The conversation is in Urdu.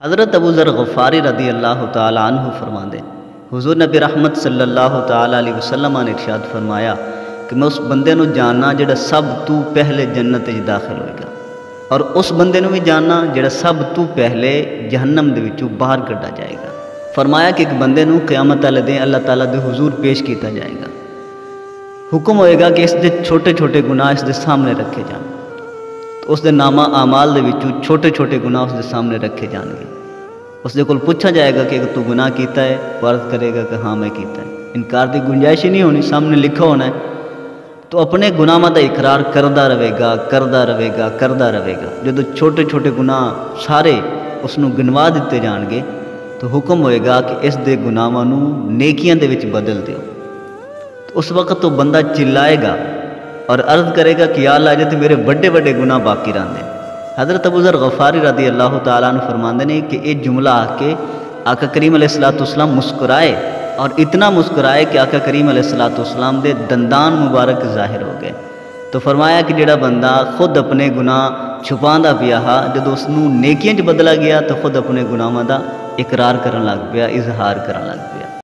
حضرت ابو ذر غفاری رضی اللہ تعالی عنہ فرماندے حضور نبی رحمت صلی اللہ تعالی علیہ وسلم نے ارشاد فرمایا کہ میں اس بندے نو جاننا جڑا سب تو پہلے جنت وچ داخل ہوئے گا، اور اس بندے نو بھی جاننا جڑا سب تو پہلے جہنم دے وچوں باہر کڈا جائے گا۔ فرمایا کہ ایک بندے نو قیامت والے دن اللہ تعالیٰ دے حضور پیش کیتا جائے گا، حکم ہوئے گا کہ اس دے چھوٹے چھوٹے گناہ اس دے سامنے رکھے جان، تو اس دے نامہ اعمال دے وچوں چھوٹے چھوٹے گناہ اس دے سامنے رکھے جان گے۔ اس دے کول پوچھا جائے گا کہ اگر تو گناہ کیتا ہے، وہ عرض کرے گا کہ ہاں میں کیتا ہے، انکار دی گنجائش ہی نہیں ہونی، سامنے لکھا ہونا ہے۔ تو اپنے گناہاں دا اقرار کردا رہے گا کردا رہے گا کردا رہے گا، جدو چھوٹے چھوٹے گناہ سارے اس نو گنوا دیتے جان گے تو حکم ہوئے گا کہ اس دے گناہاں نو نیکیاں دے وچ بدل دیو۔ تو اس وقت تو بندہ چلائے گا اور عرض کرے گا کہ یا اللہ جے تے میرے بڑے بڑے گناہ باقی رہندے۔ حضرت ابو ذر غفاری رضی اللہ تعالیٰ عنہ فرماندے نے کہ یہ جملہ آ کے آقا کریم علیہ السلام مسکرائے، اور اتنا مسکرائے کہ آقا کریم علیہ السلام دے دندان مبارک ظاہر ہو گئے۔ تو فرمایا کہ جڑا بندہ خود اپنے گناہ چھپاندا پیا ہا، جدو اس نو نیکیاں چ بدلا گیا تو خود اپنے گناہاں دا اقرار کرن لگ پیا، اظہار کرن لگ پیا۔